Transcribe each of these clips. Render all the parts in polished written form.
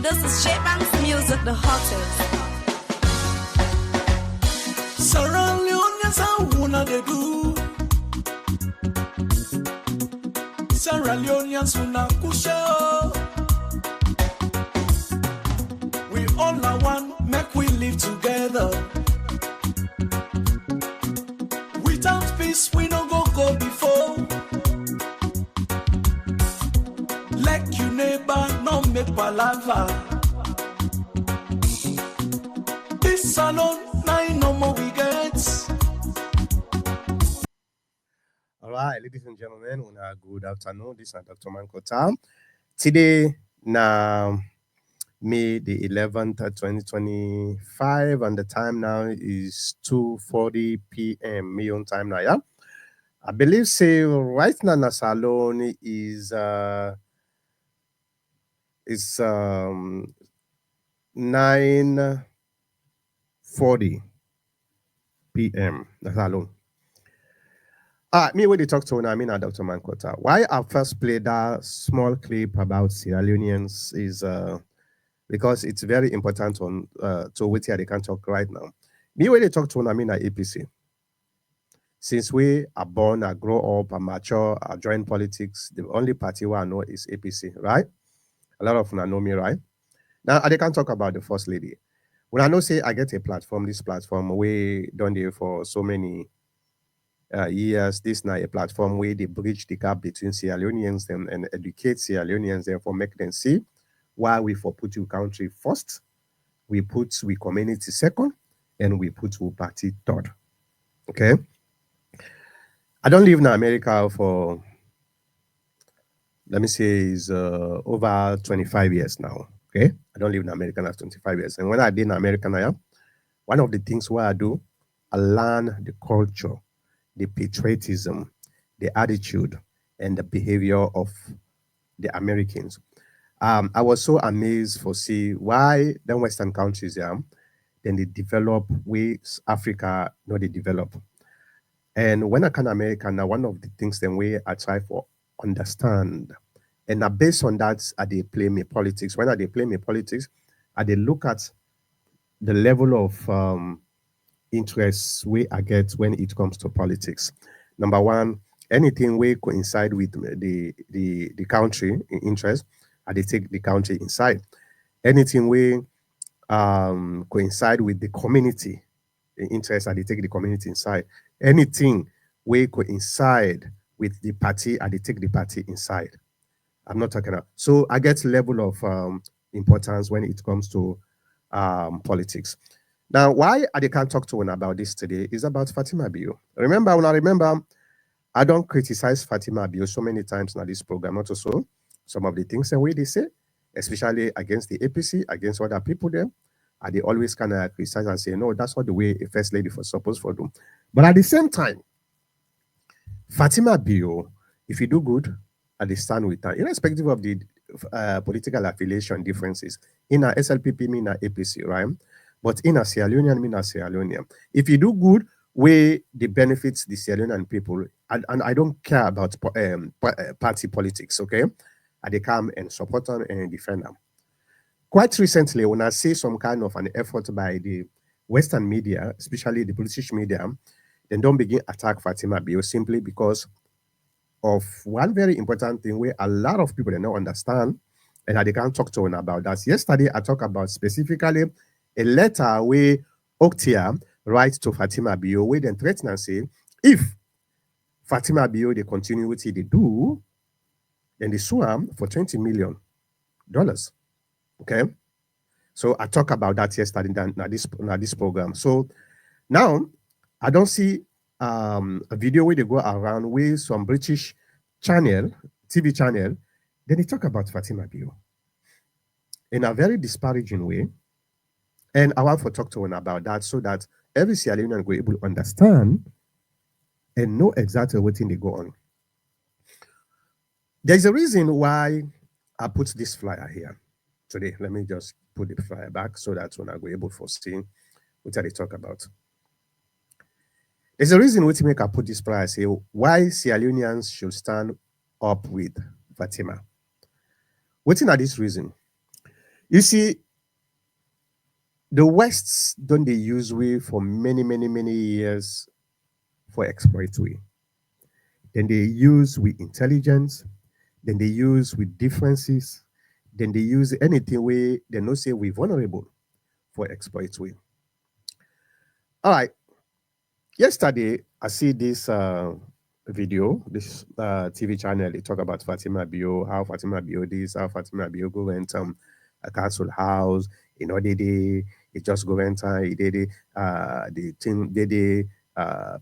This is J-Bank's music, the hottest. Sierra Leoneans, how wanna they do? Sierra Leoneans, wanna kusha. We all are one, make we live together. Without peace, we no go before. Like you neighbor, no make palava. This alone, nine no more we get. All right, ladies and gentlemen, good afternoon. This is Dr. Mankota. Today, now May the 11th, 2025, and the time now is 2:40 p.m. May on time now, yeah? I believe, say, right now, na salon is 9:40 p.m. That's alone. Me when they talk to I mean Dr. Mankota. Why I first played that small clip about Sierra Leoneans is because it's very important on to what they can talk right now. Me when they talk to I mean APC. Since we are born, I grow up, I mature, I join politics, the only party I know is APC, right? A lot of them know me, right? Now I can't talk about the first lady. When I know say I get a platform, this platform we done there for so many years. This now a platform where they bridge the gap between Sierra Leoneans and educate Sierra Leoneans, therefore make them see why we for put your country first, we put we community second, and we put our party third. Okay. I don't live in America for, let me say, is over 25 years now. Okay. I don't live in America now 25 years. And when I did in America now, one of the things what I do, I learn the culture, the patriotism, the attitude, and the behavior of the Americans. I was so amazed for see why the Western countries, then they develop ways Africa, they develop. And when I come to America, now one of the things then we I try for understand. And now based on that, I they play me politics. When I they play me politics, I they look at the level of interests we I get when it comes to politics. Number one, anything we coincide with the country in interest, I they take the country inside. Anything we coincide with the community in interest, I they take the community inside. Anything we coincide with the party, I they take the party inside. I'm not talking about. So I get level of importance when it comes to politics. Now, why I can't talk to one about this today is about Fatima Bio. Remember, I don't criticize Fatima Bio so many times in this program, not also some of the things and way they say, especially against the APC, against other people there. They always kind of criticize and say, no, that's not the way a first lady was supposed to do. But at the same time, Fatima Bio, if you do good, I stand with her, irrespective of the political affiliation differences. In a SLPP, mean a APC, right? But in a Sierra Leonean, mean a Sierra Leonean. If you do good, where the benefits the Sierra Leonean people, and I don't care about party politics, okay? They come and support them and defend them. Quite recently, when I see some kind of an effort by the Western media, especially the British media, then don't begin attack Fatima Bio simply because of one very important thing where a lot of people they don't understand and they can't talk to one about that. Yesterday, I talked about specifically a letter where OCTEA writes to Fatima Bio, where they threaten and say, if Fatima Bio, they continue what they do, then they sue them for $20 million. Okay? So I talked about that yesterday in this program. So now, I don't see a video where they go around with some British TV channel, then they talk about Fatima Bio in a very disparaging way. And I want to talk to one about that so that every Sierra Leonean will be able to understand and know exactly what thing they go on. There's a reason why I put this flyer here today. Let me just put the flyer back so that when I go able to see what they talk about. There's a reason which make I put this flyer say why Sierra Leoneans should stand up with Fatima. What's in this reason? You see, the Wests don't they use we for many, many, many years for exploit we. Then they use with intelligence, then they use with differences, then they use anything where they no say we vulnerable for exploit we. All right. Yesterday, I see this video, this TV channel. They talk about Fatima Bio, how Fatima Bio this, how Fatima Bio go rent a castle house. You know, they just go rent he did it. The thing they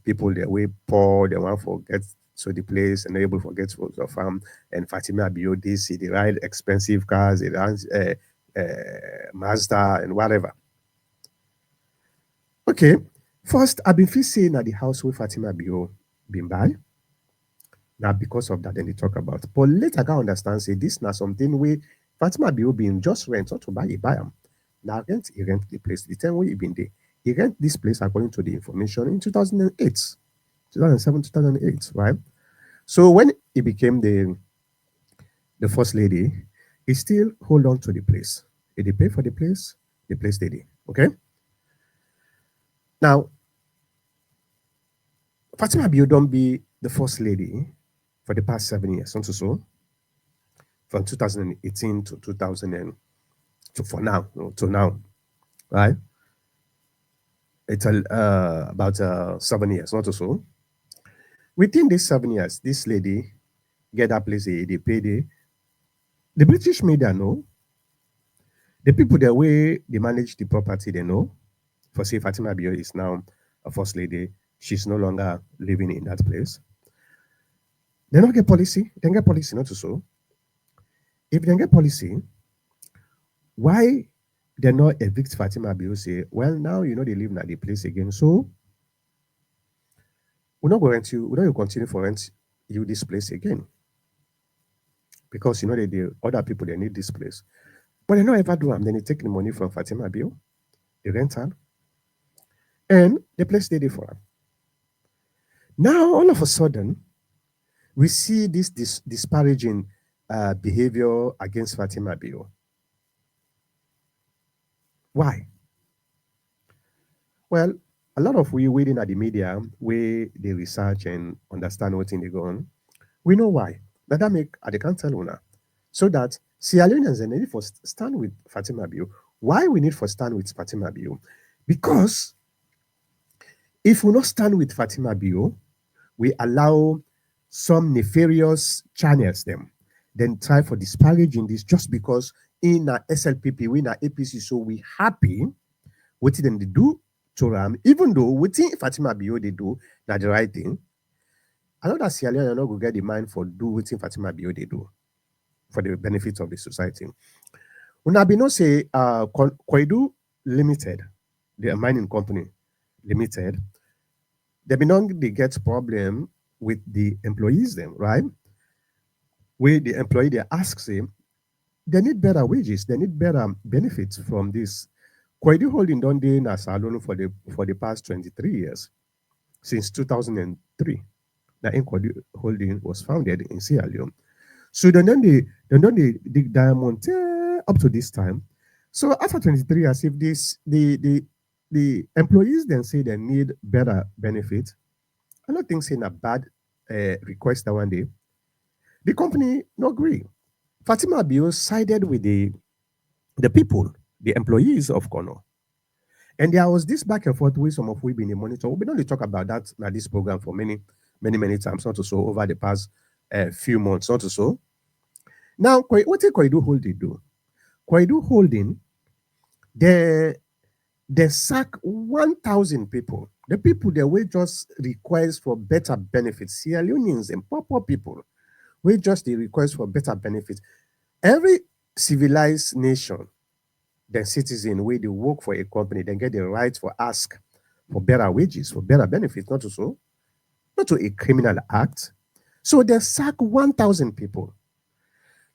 people they way poor, they want forget so the place and they're able to forget for the farm. And Fatima Bio this, they ride expensive cars, they ride Mazda and whatever. Okay. First, I've been feel saying at the house where Fatima Bio been by. Now, because of that, then they talk about. But later, I can understand, say, this now something where Fatima Bio been just rent, not to buy, he buy them. Now, he rent the place. The time where he been there, he rent this place according to the information in 2008, 2007, 2008, right? So when he became the first lady, he still hold on to the place. If they pay for the place they did. Okay? Now, Fatima Bio don't be the first lady for the past 7 years, not so, from 2018 to 2000 to for now, to now, right? It's about 7 years, not so. Within these 7 years, this lady get that place, they pay the British media know, the people the way they manage the property, they know. For say Fatima Bio is now a first lady, she's no longer living in that place. They don't get policy, they get policy, not so. If they get policy, why they not evict Fatima Bio say, well, now you know they live in the place again. So we're not going to we're not going to continue for rent you this place again. Because you know the other people they need this place. But they don't ever do them. Then they take the money from Fatima Bio, the rental, and the place they did for them. Now all of a sudden, we see this disparaging behavior against Fatima Bio. Why? Well, a lot of we waiting at the media where they research and understand what's in the go on. We know why. That make they can't tell una. So that Sierra Leoneans they need for stand with Fatima Bio. Why we need for stand with Fatima Bio? Because if we not stand with Fatima Bio, we allow some nefarious channels them, then try for disparaging this just because in a SLPP, we in a APC, so we happy what them they do to Ram, even though what Fatima Bio they do not the right thing. I know that Sierra Leone not go get the mind for do what Fatima Bio they do for the benefit of the society. Una be no say Koidu Limited, the mining company limited, they be not they get problem with the employees them, right? Where the employee they ask say they need better wages, they need better benefits from this. Koidu Holding don't dey in a salon for the past 23 years, since 2003. That Koidu Holding was founded in Sierra Leone. So then they dig diamond up to this time. So after 23 years, if this the employees then say they need better benefits, I don't think saying a bad request that one day. The company no agree. Fatima Bio sided with the people, the employees of Kono. And there was this back and forth with some of we been a monitor. We don't talk about that in this program for many times, not to so over the past few months, not to so. Now, what did Koidu Holding do? Koidu Holding, they sack 1,000 people. The people that will just request for better benefits. Sierra Leoneans and poor people will just the request for better benefits. Every civilized nation, the citizen, where they work for a company, they get the right for ask for better wages, for better benefits, not to so, not to a criminal act. So they sack 1,000 people.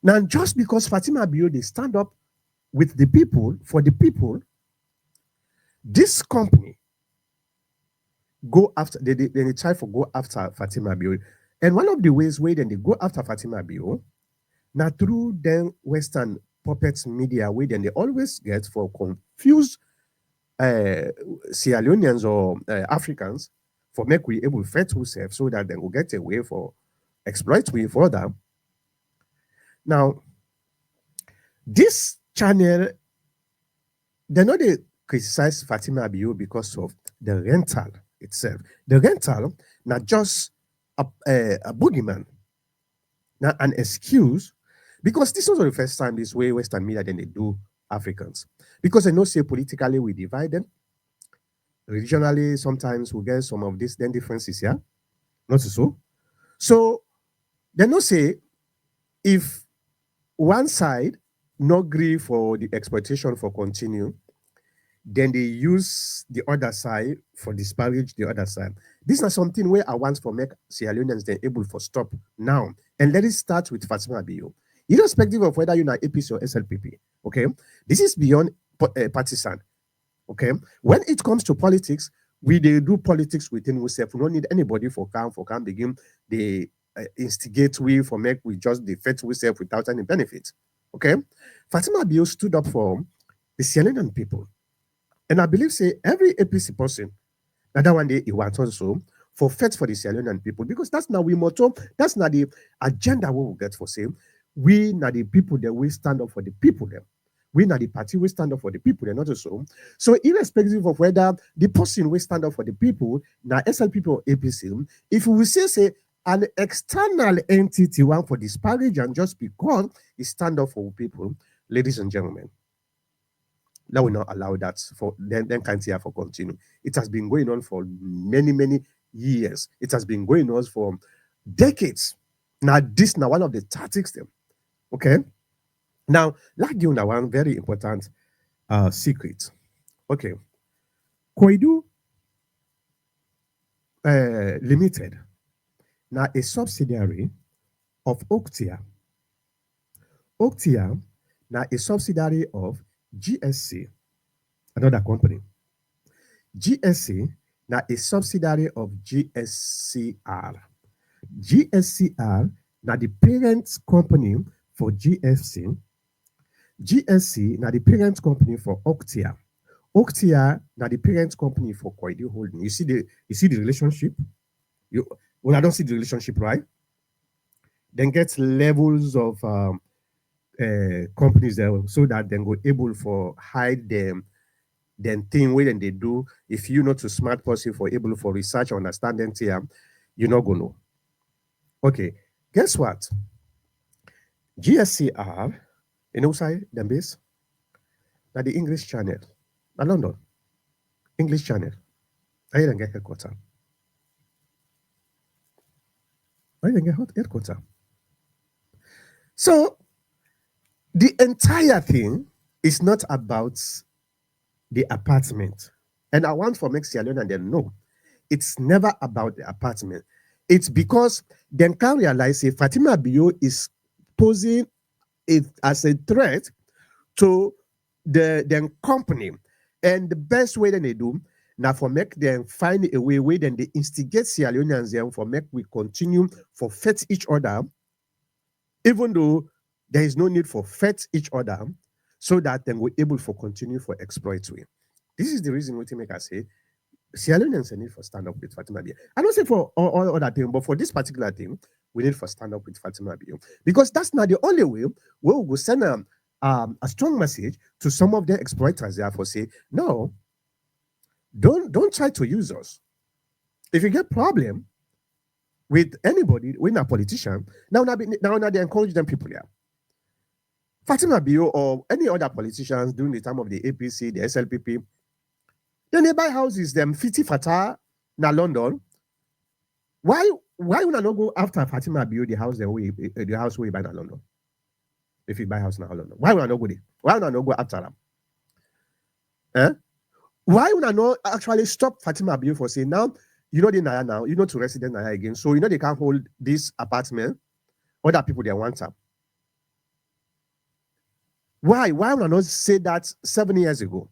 Now, just because Fatima Bio, they stand up with the people, for the people, this company go after, they try for go after Fatima Bio. And one of the ways where then they go after Fatima Bio, now through them Western puppet media way then they always get for confused Sierra Leoneans or Africans for make we able to fight ourselves so that they will get away for exploit we further. Now, this channel, they know they criticize Fatima Bio because of the rental itself. The rental, not just a boogeyman, not an excuse, because this was the first time this way Western media then they do Africans. Because they know say politically we divide them. Regionally, sometimes we get some of these then differences here. Not so. So they know say if one side not agree for the exploitation for continue, then they use the other side for disparage the other side. This is something where I want for make Sierra Leoneans then able for stop now. And let it start with Fatima Bio. Irrespective of whether you're APC or SLPP, okay? This is beyond partisan, okay? When it comes to politics, we they do politics within ourselves. We don't need anybody for can begin they instigate we for make we just defeat ourselves without any benefit, okay? Fatima Bio stood up for the Sierra Leonean people. And I believe say every APC person that one day he wants also for fight for the Sierra Leonean people because that's now we motto, that's not the agenda we will get for say we not the people that we stand up for the people them. We not the party we stand up for the people, they're not also. So irrespective of whether the person we stand up for the people, now SLPP or APC, if we say an external entity one for disparage and just because it stand up for people, ladies and gentlemen, that will not allow that for then can't here for continue. It has been going on for many years. It has been going on for decades. Now this now one of the tactics them. Okay. Now like you now one very important secret. Okay. Koidu Limited now a subsidiary of OCTEA. OCTEA now a subsidiary of GSC, another company. GSC now a subsidiary of GSCR. GSCR now the parent company for GFC. GSC now the parent company for OCTEA. OCTEA now the parent company for Koidu Holding. You see the relationship? I don't see the relationship, right? Then get levels of companies there so that then go able for hide them then thing where then they do if you not too smart person for able for research or understanding here, you're not gonna know. Okay, guess what? GSCR, you know say them base? Now the English channel. Now London. English channel. I didn't get headquarter. I didn't get headquarter. So the entire thing is not about the apartment. And I want for make Sierra Leone and then know it's never about the apartment. It's because they can realize if Fatima Bio is posing it as a threat to the company. And the best way that they do now for make them find a way then they instigate Sierra Leoneans them for make we continue for fight each other, even though there is no need for fight each other, so that then we're able for continue for exploit we. This is the reason we make us say Sierra Leoneans need for stand up with Fatima Bio. I don't say for all other things, but for this particular thing, we need for stand up with Fatima Bio because that's not the only way we will send a strong message to some of the exploiters. Therefore, say no, don't try to use us. If you get problem with anybody, with a politician, now they encourage them people here. Fatima Bio or any other politicians during the time of the APC, the SLPP, then they buy houses, them 50 Fatah na London. Why would I not go after Fatima Bio the house we buy in London? If you buy house in London, why would I not go there? Why would I not go after them? Eh? Why would I not actually stop Fatima Bio for saying now, you know the Naya now, you know to resident Naya again, so you know they can't hold this apartment, other people they want them. Why would I not say that 7 years ago?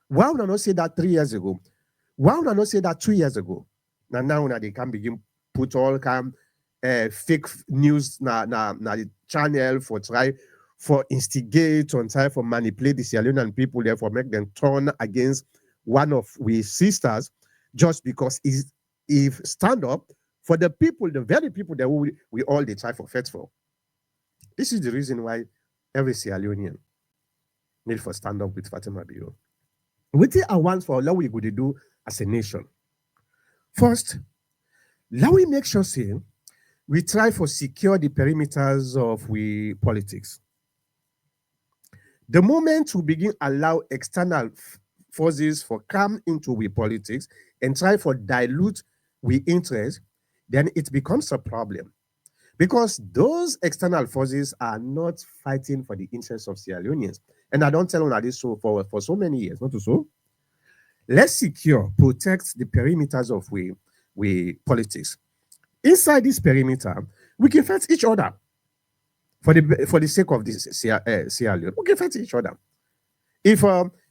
Why would I not say that 3 years ago? Why would I not say that 2 years ago? Now they can begin put all fake news na the channel for try for instigate on time for manipulate the Sierra Leonean people, therefore make them turn against one of we sisters, just because is if stand up for the people, the very people that we all they try for fight for. This is the reason why every Sierra Leonean need for stand up with Fatima Bio. What I want for how we could do as a nation. First, let we make sure say we try for secure the perimeters of we politics. The moment we begin allow external forces for come into we politics and try for dilute we interest, then it becomes a problem. Because those external forces are not fighting for the interests of Sierra Leoneans. And I don't tell you this so for so many years, not so. Let's secure, protect the perimeters of we politics. Inside this perimeter, we can fight each other for the sake of this Sierra Leone. We can fight each other. If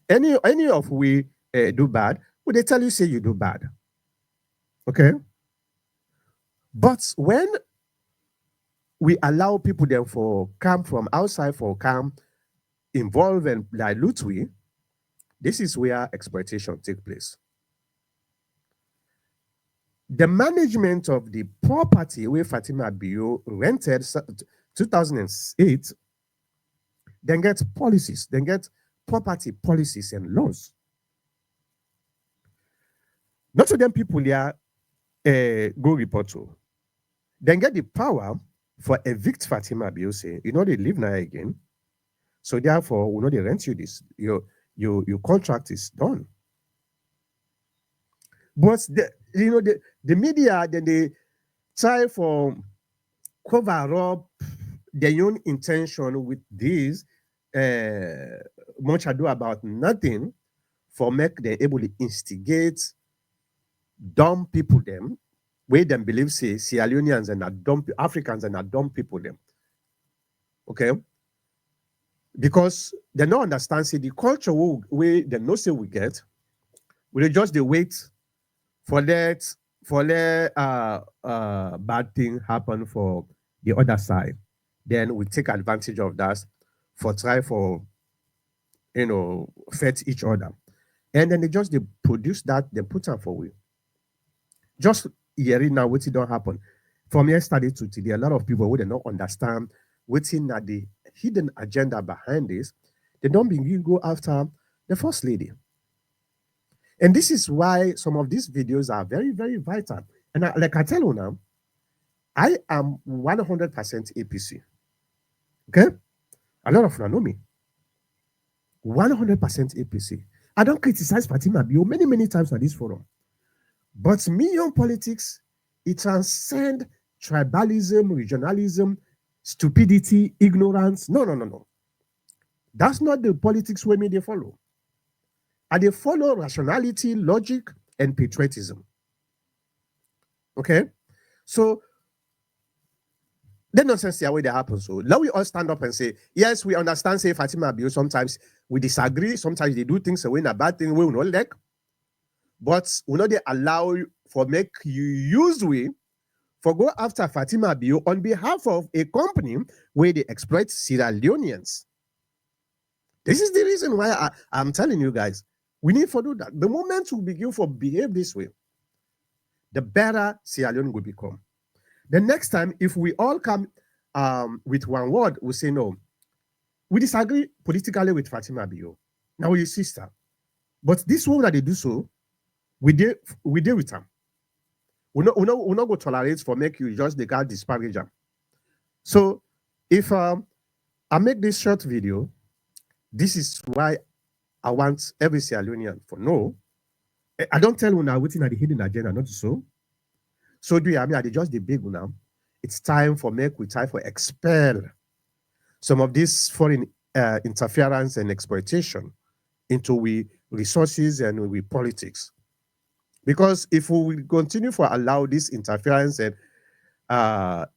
any of we do bad, would they tell you say you do bad? Okay. But when we allow people then for come from outside for come involve and dilute we, this is where exploitation takes place. The management of the property where Fatima Bio rented 2008, then get policies, then get property policies and laws. Not to them people here go report to. Then get the power for evict Fatima Bio, say, you know, they live now again. So therefore, we know they rent you this. Your contract is done. But the media, then they try for cover up their own intention with this much ado about nothing for make them able to instigate dumb people them, where them believe say Sierra Leoneans and not dumb Africans and not dumb people them. Okay? Because they don't understand say the culture where they know say we get, we just they wait for that bad thing happen for the other side. Then we take advantage of that for try for fight each other. And then they produce that, they put on for we. Just hearing now what it don't happen. From yesterday to today, a lot of people who they don't understand what's in the hidden agenda behind this. They don't begin go after the first lady. And this is why some of these videos are very, very vital. And like I tell you now, I am 100% APC. Okay? A lot of you know me. 100% APC. I don't criticize Fatima Bio many, many times on this forum. But million politics, it transcends tribalism, regionalism, stupidity, ignorance. No. That's not the politics we they follow. And they follow rationality, logic, and patriotism. Okay? So, the nonsense here where they happen. So, now we all stand up and say, yes, we understand, say Fatima Bio, sometimes we disagree, sometimes they do things away in a bad thing, we will not like. But we know they allow you for make you use we for go after Fatima Bio on behalf of a company where they exploit Sierra Leoneans. This is the reason why I'm telling you guys, we need to do that. The moment we begin to behave this way, the better Sierra Leone will become. The next time, if we all come with one word, we say no. We disagree politically with Fatima Bio. Now we're sister. But this one that they do so, we deal with them. We not go tolerate for make you just the guy disparage them. So if I make this short video, this is why I want every Sierra Leonean for no. I don't tell you now what's in the hidden agenda, not so. So do you I mean they just the big one now? It's time for we try for expel some of this foreign interference and exploitation into we resources and we politics. Because if we continue for allow this interference and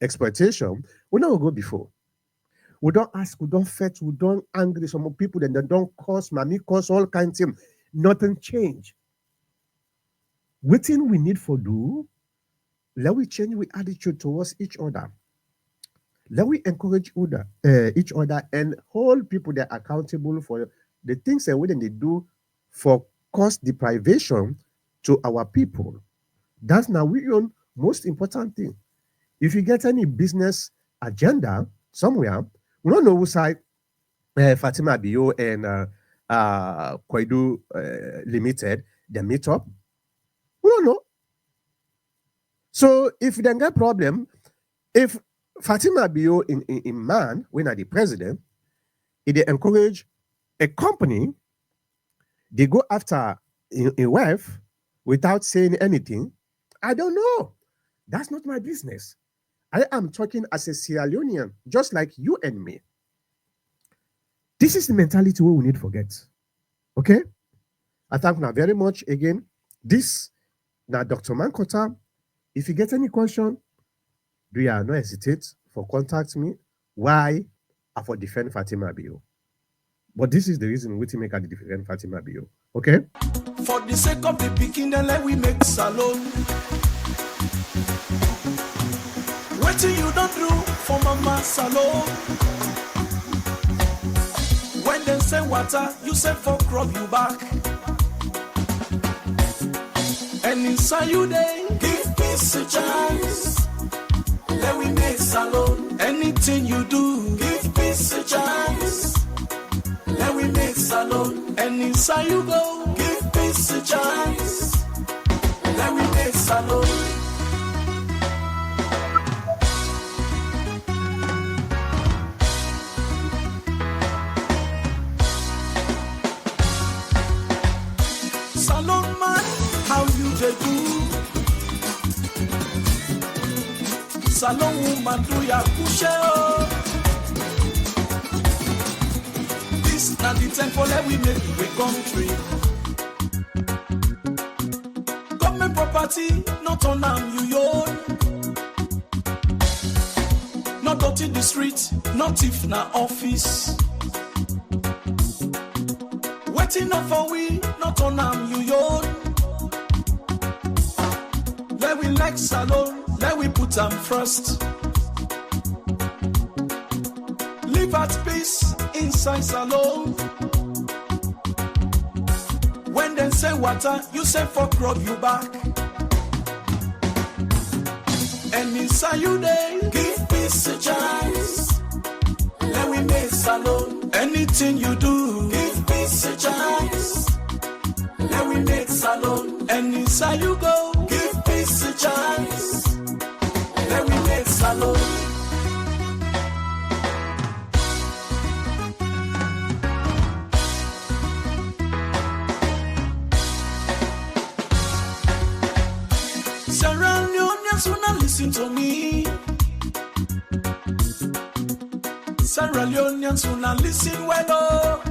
exploitation, we never go before. We don't ask, we don't fetch, we don't angry some people, and they don't cause all kinds of things. Nothing change. What thing we need for do, let we change our attitude towards each other. Let we encourage each other and hold people that are accountable for the things that they do for cost deprivation to our people. That's now we own most important thing. If you get any business agenda somewhere, we don't know who side Fatima Bio and Kwaidu Limited, they meet up. We don't know. So if they get problem, if Fatima Bio in man, when are the president, if they encourage a company, they go after a wife without saying anything, I don't know. That's not my business. I am talking as a Sierra Leonean, just like you and me. This is the mentality we need to forget. Okay? I thank you very much again. This now Dr. Mankota. If you get any question, do you not hesitate for contact me? Why I for defend Fatima Bio? But this is the reason we make her defend Fatima Bio. Okay? For the sake of the picking, then let we make salon. What you don't do for mama salon? When they say water, you say for crop you back. And inside you they give peace a chance. Let we make salon. Anything you do, give peace a chance. Let we make salon. And inside you go, give peace a chance. Let we make salon. Salon man, how you dey do? Salon woman do ya push oh. This na the time for let we make the country. Government property, not on you own. Not dirty the street, not if na office. Waiting up for we, not on you own. Let we like salon, let we put them first. Live at peace inside salon. When they say water, you say for crop you back. And inside you they give peace a chance. Let we make salon. Anything you do, give peace a chance. Let we make salon. And inside you go, give peace a chance. Let we make salon. Sierra Leoneans wanna listen to me. Sierra Leoneans wanna listen well, oh.